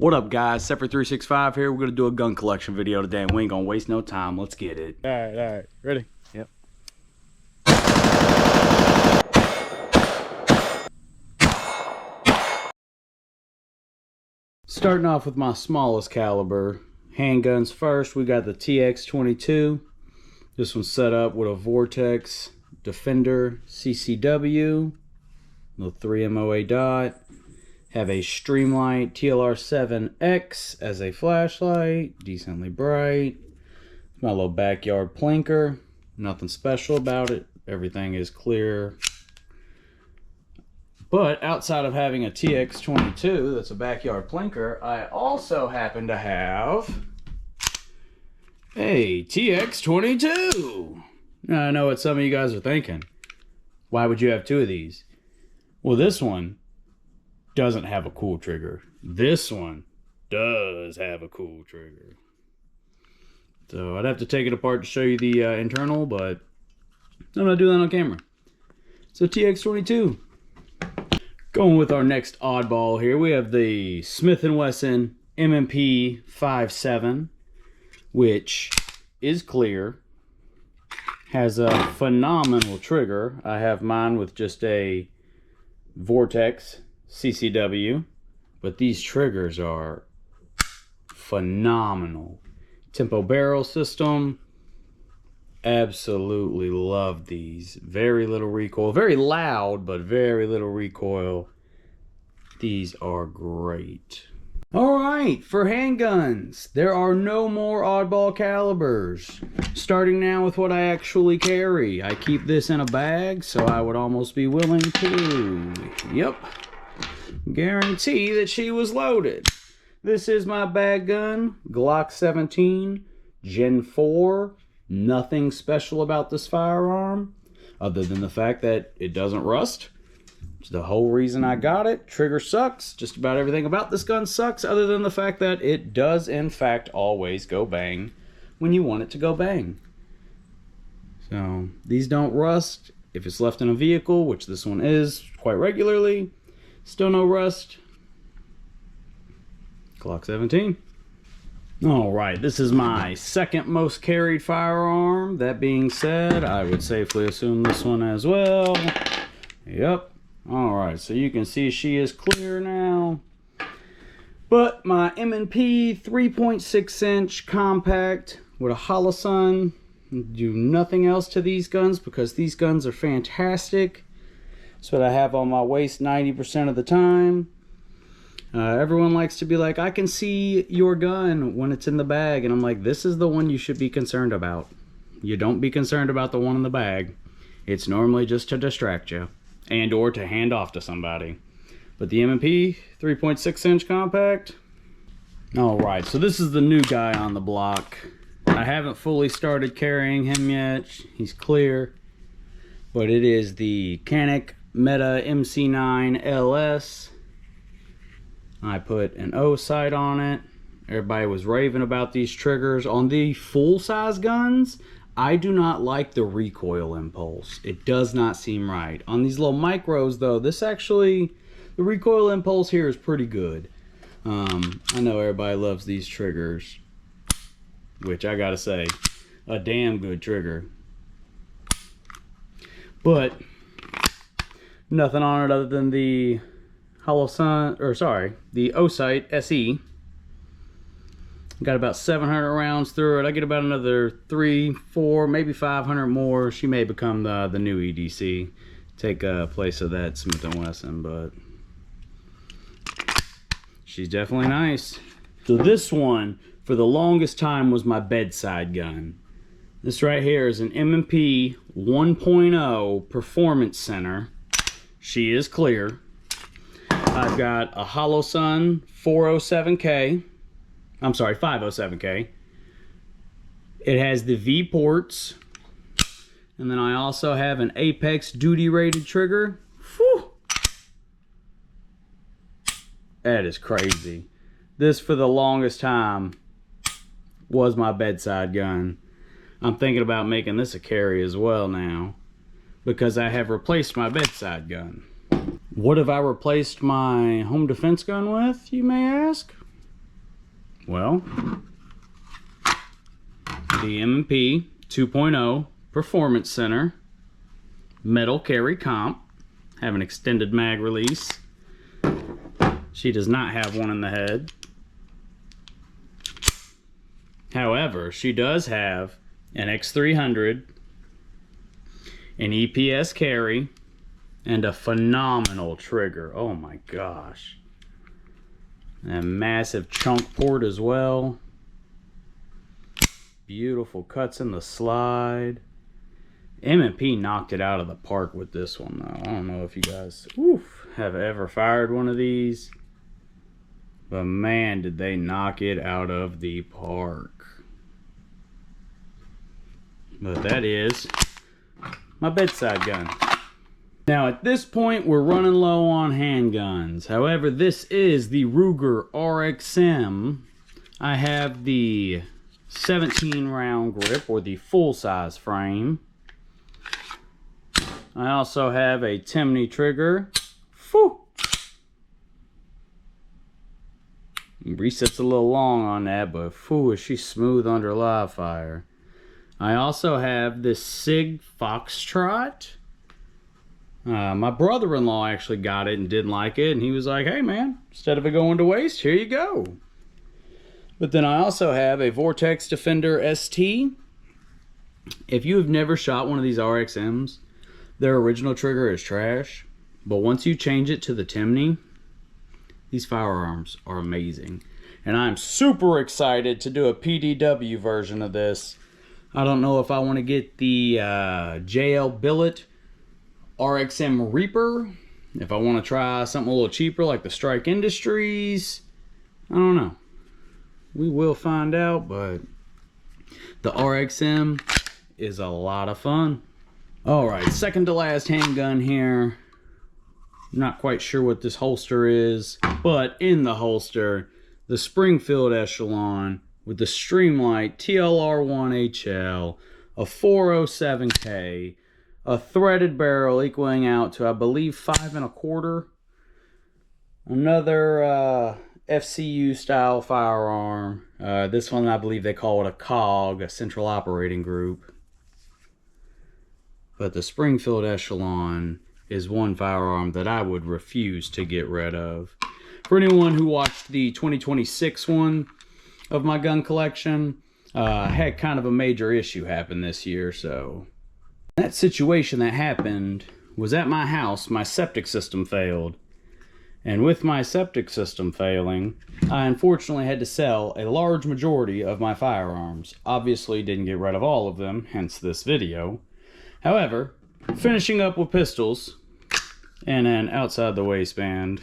What up, guys? Seffry 365 here. We're gonna do a gun collection video today, and we ain't gonna waste no time. Let's get it. All right. Ready? Yep. Starting off with my smallest caliber handguns first, we got the TX22. This one's set up with a Vortex Defender CCW, little 3 MOA dot. Have a Streamlight TLR7X as a flashlight, decently bright. My little backyard plinker, nothing special about it. Everything is clear. But outside of having a TX22 that's a backyard plinker, I also happen to have a TX22. Now, I know what some of you guys are thinking. Why would you have two of these? Well, this one doesn't have a cool trigger. This one does have a cool trigger. So I'd have to take it apart to show you the internal, but I'm not doing that on camera. So TX22. Going with our next oddball here, we have the Smith & Wesson M&P 5.7, which is clear, has a phenomenal trigger. I have mine with just a Vortex CCW, but these triggers are phenomenal. Tempo barrel system, absolutely love these. Very little recoil, very loud, but very little recoil. These are great. All right, for handguns, there are no more oddball calibers. Starting now with what I actually carry. I keep this in a bag, so I would almost be willing to, guarantee that she was loaded. This is my bag gun, Glock 17, Gen 4. Nothing special about this firearm, other than the fact that it doesn't rust. It's the whole reason I got it. Trigger sucks. Just about everything about this gun sucks, other than the fact that it does, in fact, always go bang when you want it to go bang. So, these don't rust. If it's left in a vehicle, which this one is quite regularly, still no rust. Glock 17. Alright, this is my second most carried firearm. That being said, I would safely assume this one as well. Yep. Alright, so you can see she is clear now. But my M&P 3.6 inch compact with a Holosun. Do nothing else to these guns because these guns are fantastic. That's what I have on my waist 90% of the time. Everyone likes to be like, I can see your gun when it's in the bag. And I'm like, this is the one you should be concerned about. You don't be concerned about the one in the bag. It's normally just to distract you and or to hand off to somebody. But the M&P 3.6 inch compact. Alright, so this is the new guy on the block. I haven't fully started carrying him yet. He's clear. But it is the Canik Meta MC9 LS. I put an O sight on it. Everybody was raving about these triggers. On the full-size guns, I do not like the recoil impulse. It does not seem right. On these little micros, though, the recoil impulse here is pretty good. I know everybody loves these triggers, which I gotta say, a damn good trigger. But nothing on it other than the the O-Sight SE. Got about 700 rounds through it. I get about another 3, 4, maybe 500 more. She may become the new EDC, take place of that Smith & Wesson, but she's definitely nice. So this one, for the longest time, was my bedside gun. This right here is an M&P 1.0 Performance Center. She is clear. I've got a Holosun 407K. I'm sorry, 507K. It has the V ports. And then I also have an Apex duty rated trigger. Whew. That is crazy. This, for the longest time, was my bedside gun. I'm thinking about making this a carry as well now, because I have replaced my bedside gun. What have I replaced my home defense gun with, you may ask? Well, the M&P 2.0 Performance Center metal carry comp, have an extended mag release. She does not have one in the head. However, she does have an X300, an EPS carry, and a phenomenal trigger. Oh my gosh. And a massive chunk port as well. Beautiful cuts in the slide. M&P knocked it out of the park with this one though. I don't know if you guys have ever fired one of these, but man, did they knock it out of the park. But that is my bedside gun. Now at this point we're running low on handguns. However, this is the Ruger RXM. I have the 17 round grip, or the full size frame. I also have a Timney trigger. Phew. Reset's a little long on that, but phew, is she smooth under live fire. I also have this Sig Foxtrot. My brother-in-law actually got it and didn't like it, and he was like, hey man, instead of it going to waste, here you go. But then I also have a Vortex Defender ST. If you have never shot one of these RXMs, their original trigger is trash, but once you change it to the Timney, these firearms are amazing. And I'm super excited to do a PDW version of this. I don't know if I want to get the JL Billet RXM Reaper, if I want to try something a little cheaper like the Strike Industries. I don't know. We will find out, but the RXM is a lot of fun. Alright, second to last handgun here. Not quite sure what this holster is, but in the holster, the Springfield Echelon with the Streamlight TLR1HL, a 407K, a threaded barrel equaling out to, I believe, 5 1/4. Another FCU style firearm. This one, I believe they call it a COG, a Central Operating Group. But the Springfield Echelon is one firearm that I would refuse to get rid of. For anyone who watched the 2026 one of my gun collection, had kind of a major issue happen this year, so that situation that happened was at my house. My septic system failed, and with my septic system failing, I unfortunately had to sell a large majority of my firearms. Obviously didn't get rid of all of them, hence this video. However, finishing up with pistols and an outside the waistband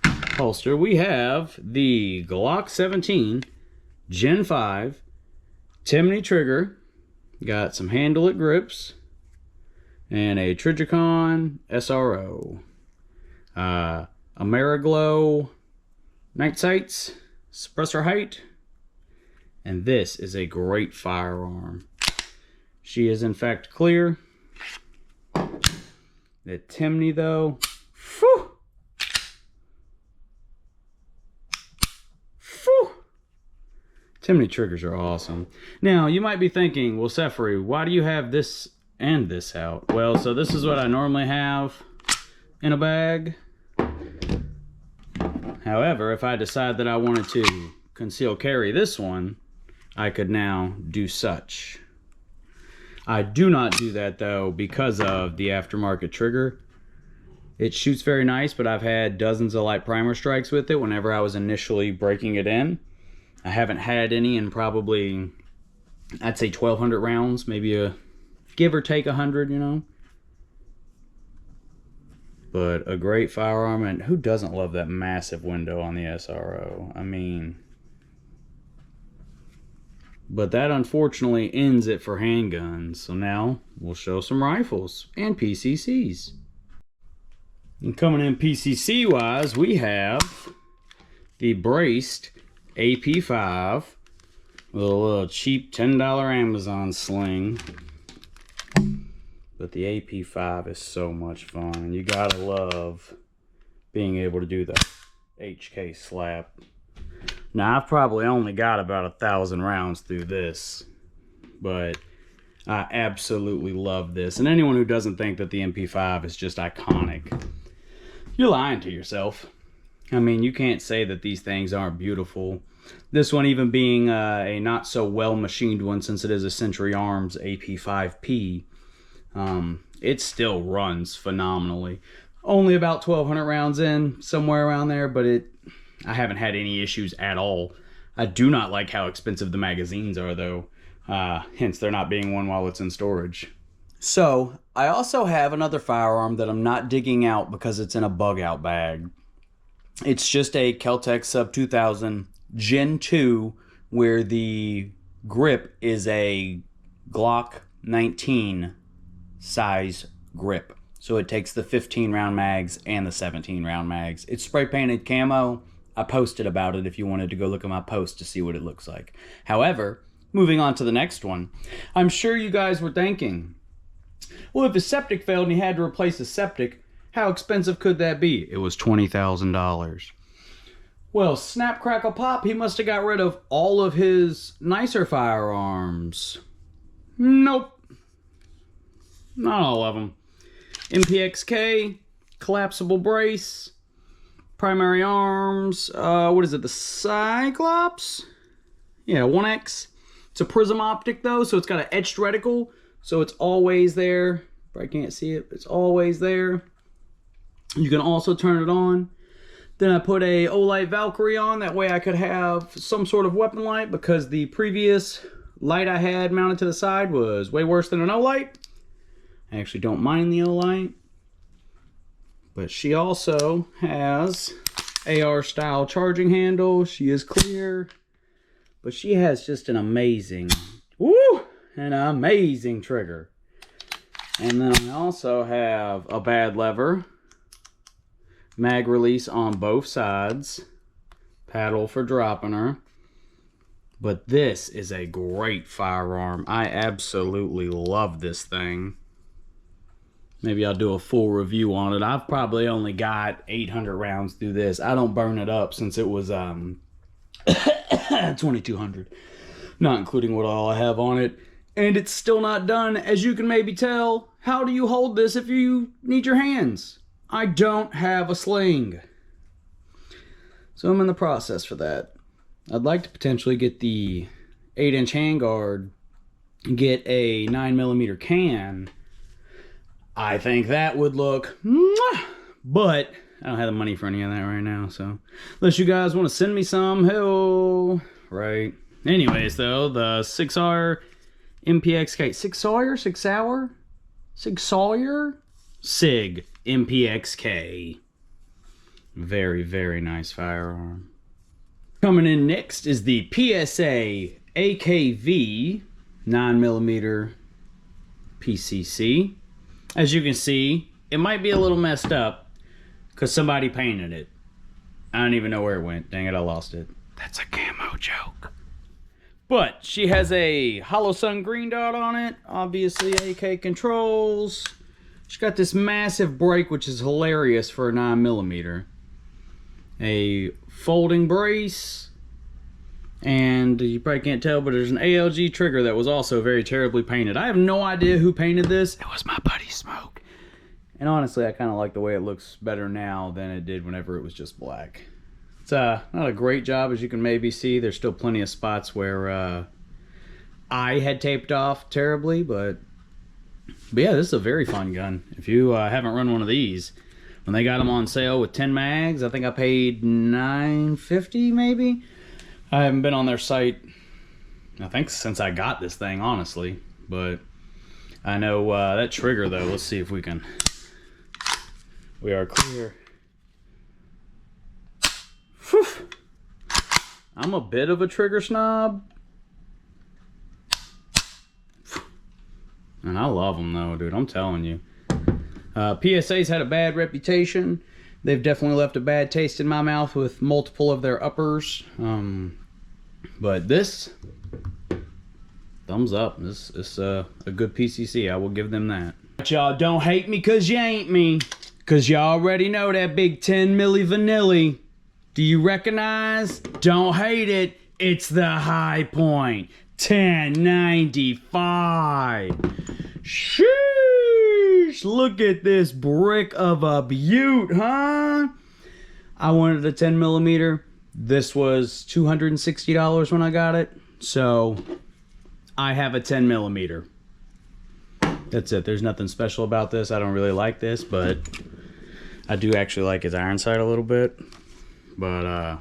holster, we have the Glock 17 Gen 5 Timney trigger. Got some handle it grips and a Trijicon SRO. Ameriglow night sights, suppressor height, and this is a great firearm. She is in fact clear. The Timney though, phew, phew. Timney triggers are awesome. Now you might be thinking, well Seffry, why do you have this and this out? Well, so this is what I normally have in a bag. However, if I decide that I wanted to conceal carry this one, I could now do such. I do not do that though because of the aftermarket trigger. It shoots very nice, but I've had dozens of light primer strikes with it whenever I was initially breaking it in. I haven't had any in probably, I'd say 1,200 rounds, maybe a give or take 100, you know. But a great firearm, and who doesn't love that massive window on the SRO? I mean, but that unfortunately ends it for handguns. So now we'll show some rifles and PCCs. And coming in PCC wise, we have the braced AP5 with a little cheap $10 Amazon sling. But the AP5 is so much fun, and you gotta love being able to do the HK slap. Now, I've probably only got about 1,000 rounds through this, but I absolutely love this. And anyone who doesn't think that the MP5 is just iconic, you're lying to yourself. I mean, you can't say that these things aren't beautiful. This one even being a not so well machined one, since it is a Century Arms AP5P, it still runs phenomenally. Only about 1,200 rounds in, somewhere around there, but I haven't had any issues at all. I do not like how expensive the magazines are, though. Hence there not being one while it's in storage. So, I also have another firearm that I'm not digging out because it's in a bug out bag. It's just a Kel-Tec Sub 2000 Gen 2, where the grip is a Glock 19 size grip. So it takes the 15 round mags and the 17 round mags. It's spray painted camo. I posted about it if you wanted to go look at my post to see what it looks like. However, moving on to the next one, I'm sure you guys were thinking, well, if his septic failed and he had to replace his septic, how expensive could that be? It was $20,000. Well, snap, crackle, pop, he must have got rid of all of his nicer firearms. Nope. Not all of them. MPXK, collapsible brace, primary arms, what is it, the Cyclops? Yeah, 1X. It's a prism optic though, so it's got an etched reticle, so it's always there. If I can't see it, it's always there. You can also turn it on. Then I put a Olight Valkyrie on, that way I could have some sort of weapon light, because the previous light I had mounted to the side was way worse than an Olight. I actually don't mind the Olight. But she also has AR style charging handle. She is clear. But she has just an amazing trigger. And then I also have a bad lever. Mag release on both sides. Paddle for dropping her. But this is a great firearm. I absolutely love this thing. Maybe I'll do a full review on it. I've probably only got 800 rounds through this. I don't burn it up since it was 2,200. Not including what all I have on it. And it's still not done. As you can maybe tell, how do you hold this if you need your hands? I don't have a sling. So I'm in the process for that. I'd like to potentially get the 8-inch handguard, get a 9mm can. I think that would look, but I don't have the money for any of that right now, so unless you guys want to send me some, hell, right. Anyways, though, the 6R MPXK, SIG MPXK. Very, very nice firearm. Coming in next is the PSA AKV 9mm PCC. As you can see, it might be a little messed up because somebody painted it. I don't even know where it went. Dang it, I lost it. That's a camo joke. But she has a hollow sun green dot on it. Obviously, AK controls. She's got this massive break, which is hilarious for a 9mm. A folding brace. And you probably can't tell, but there's an ALG trigger that was also very terribly painted. I have no idea who painted this. It was my buddy Smoke. And honestly, I kind of like the way it looks better now than it did whenever it was just black. It's not a great job, as you can maybe see. There's still plenty of spots where I had taped off terribly, but yeah, this is a very fun gun. If you haven't run one of these, when they got them on sale with 10 mags, I think I paid $9.50 maybe. I haven't been on their site, I think, since I got this thing, honestly. But I know that trigger, though, let's see if we can. We are clear. Whew. I'm a bit of a trigger snob. And I love them, though, dude. I'm telling you. PSA's had a bad reputation. They've definitely left a bad taste in my mouth with multiple of their uppers. But this, thumbs up. This is a good PCC. I will give them that. But y'all don't hate me because you ain't me. Because y'all already know that big 10 milli vanilli. Do you recognize? Don't hate it. It's the High Point 1095. Sheesh! Look at this brick of a beaut, huh? I wanted a 10 millimeter. This was $260 when I got it. So I have a 10 millimeter. That's it. There's nothing special about this. I don't really like this, but I do actually like his iron sight a little bit. But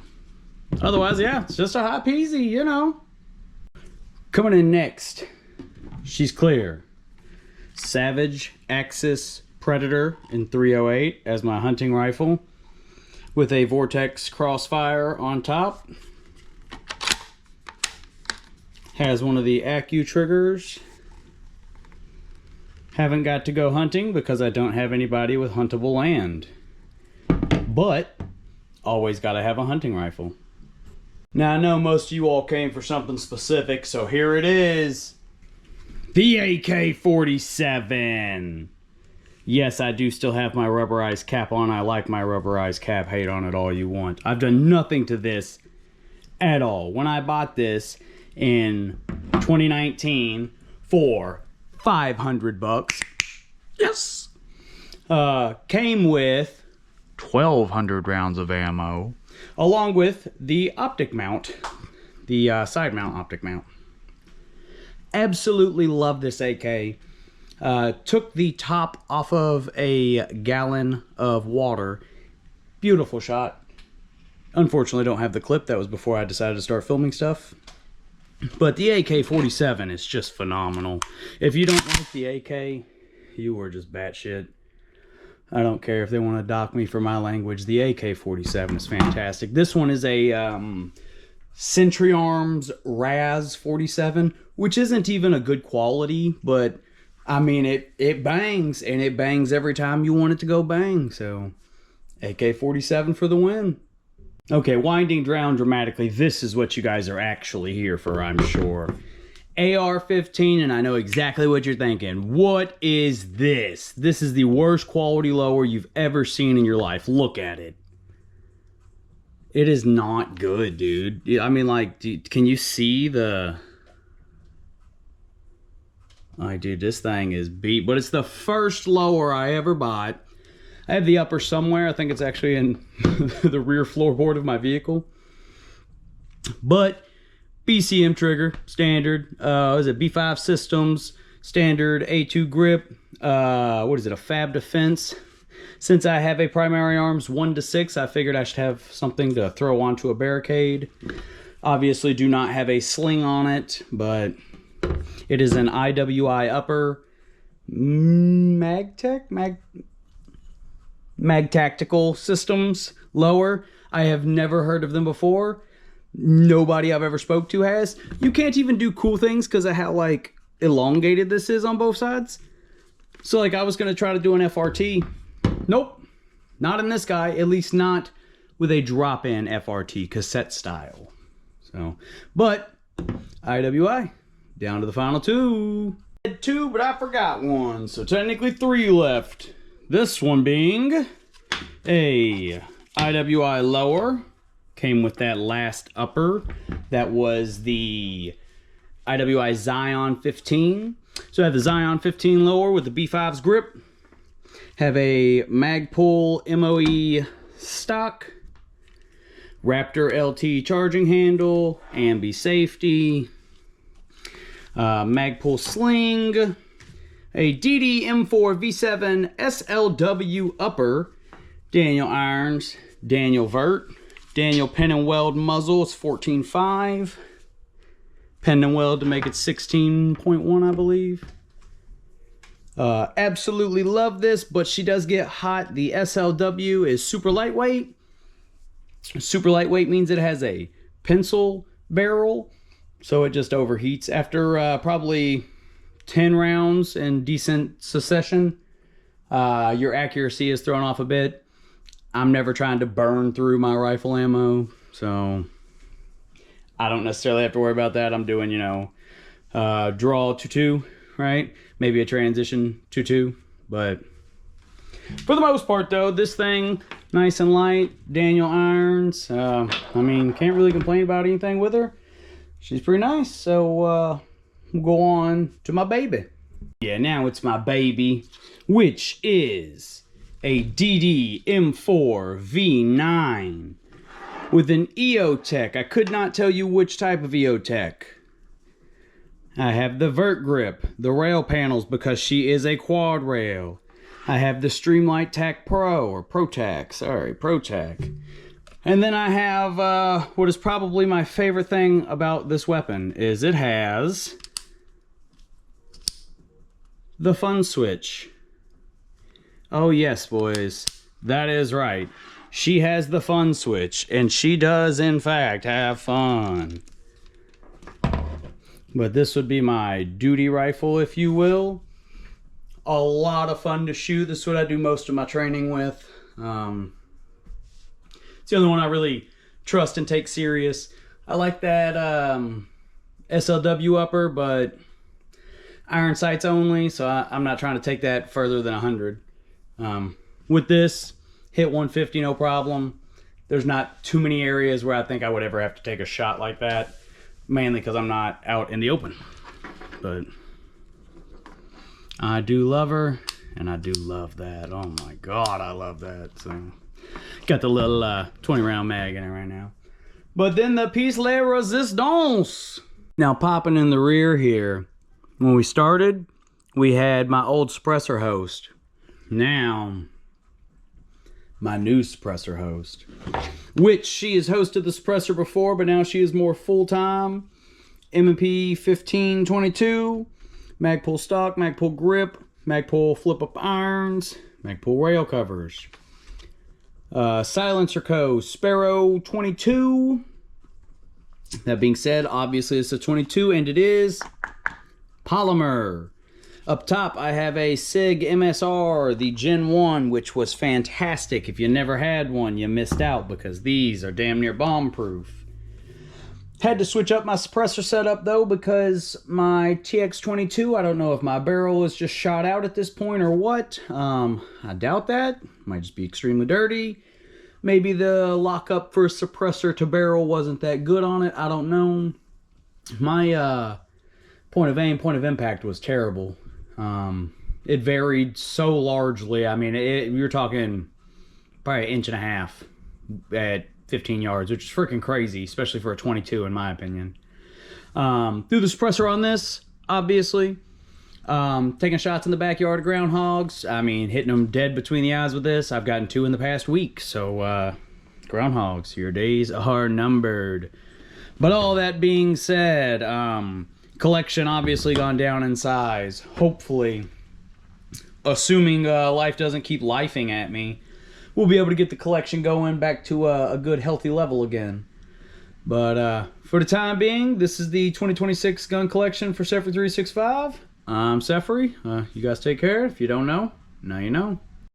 otherwise, yeah, it's just a high peasy, you know. Coming in next, she's clear. Savage Axis Predator in 308 as my hunting rifle with a Vortex Crossfire on top. Has one of the Accu triggers. Haven't got to go hunting because I don't have anybody with huntable land. But always got to have a hunting rifle. Now I know most of you all came for something specific, so here it is. The AK-47. Yes, I do still have my rubberized cap on. I like my rubberized cap. Hate on it all you want. I've done nothing to this at all. When I bought this in 2019 for 500 bucks, yes, came with 1,200 rounds of ammo, along with the optic mount, the side mount optic mount. Absolutely love this AK. Took the top off of a gallon of water. Beautiful shot. Unfortunately, don't have the clip. That was before I decided to start filming stuff. But the AK-47 is just phenomenal. If you don't like the AK, you are just batshit. I don't care if they want to dock me for my language. The AK-47 is fantastic. This one is a Sentry Arms Raz 47, which isn't even a good quality, but I mean, it bangs, and it bangs every time you want it to go bang. So, AK-47 for the win. Okay, winding down dramatically, this is what you guys are actually here for, I'm sure. AR-15, and I know exactly what you're thinking. What is this? This is the worst quality lower you've ever seen in your life. Look at it. It is not good, dude. I mean, like, can you see the... Like, dude, this thing is beat. But it's the first lower I ever bought. I have the upper somewhere. I think it's actually in the rear floorboard of my vehicle. But BCM trigger, standard. Is it B5 systems, standard A2 grip. What is it, a Fab Defense? Since I have a primary arms 1 to 6, I figured I should have something to throw onto a barricade. Obviously do not have a sling on it, but it is an IWI upper Mag Tactical Systems lower. I have never heard of them before. Nobody I've ever spoke to has. You can't even do cool things because of how like elongated this is on both sides. So like I was going to try to do an FRT. Nope. Not in this guy. At least not with a drop-in FRT cassette style. So, but IWI. Down to the final 2. I had 2, but I forgot 1. So technically 3 left. This one being a IWI lower. Came with that last upper. That was the IWI Zion 15. So I have the Zion 15 lower with the B5's grip. Have a Magpul MOE stock. Raptor LT charging handle. Ambi safety. Magpul sling. A DD M4 V7 SLW upper. Daniel irons. Daniel vert. Daniel pen and weld muzzle. It's 14.5. Pen and weld to make it 16.1, I believe. Absolutely love this, but she does get hot. The SLW is super lightweight. Super lightweight means it has a pencil barrel, so it just overheats. After probably 10 rounds in decent succession, your accuracy is thrown off a bit. I'm never trying to burn through my rifle ammo, so I don't necessarily have to worry about that. I'm doing, you know, draw 2-2, right? Maybe a transition 2-2, but for the most part, though, this thing, Nice and light. Daniel irons. I mean, can't really complain about anything with her. She's pretty nice. So we'll go on to my baby. Yeah, now it's my baby, which is a DD M4 V9 with an EOTech. I could not tell you which type of EOTech. I have the vert grip, the rail panels because she is a quad rail. I have the Streamlight Tac Pro, or ProTac, sorry, ProTac. And then I have what is probably my favorite thing about this weapon is it has the fun switch. Oh yes, boys, that is right. She has the fun switch, and she does in fact have fun. But this would be my duty rifle, if you will. A lot of fun to shoot. This is what I do most of my training with. It's the only one I really trust and take serious. I like that SLW upper, but iron sights only, so I'm not trying to take that further than 100. With this, hit 150 no problem. There's not too many areas where I think I would ever have to take a shot like that, mainly because I'm not out in the open. But I do love her, and I do love that. Oh my God, I love that. So got the little 20 round mag in it right now. But then the piece de resistance. Now popping in the rear here, when we started, we had my old suppressor host. Now, my new suppressor host, which she has hosted the suppressor before, but now she is more full-time. M&P 1522, Magpul stock, Magpul grip, Magpul flip-up irons, Magpul rail covers. Silencer Co. Sparrow 22. That being said, obviously it's a 22, and it is polymer. Up top, I have a SIG MSR, the Gen 1, which was fantastic. If you never had one, you missed out because these are damn near bomb-proof. Had to switch up my suppressor setup, though, because my TX22, I don't know if my barrel is just shot out at this point or what. I doubt that. Might just be extremely dirty. Maybe the lockup for suppressor to barrel wasn't that good on it. I don't know. My point of aim, point of impact was terrible. It varied so largely. I mean, you're talking probably 1.5 inches at 15 yards, which is freaking crazy, especially for a 22 in my opinion. Threw the suppressor on this, obviously. Taking shots in the backyard of groundhogs. I mean, hitting them dead between the eyes with this. I've gotten 2 in the past week, so groundhogs, your days are numbered. But all that being said, collection obviously gone down in size. Hopefully, assuming life doesn't keep lifing at me, we'll be able to get the collection going back to a good healthy level again. But for the time being, this is the 2026 gun collection for Seffry 365. I'm Seffry. You guys take care. If you don't know, now you know.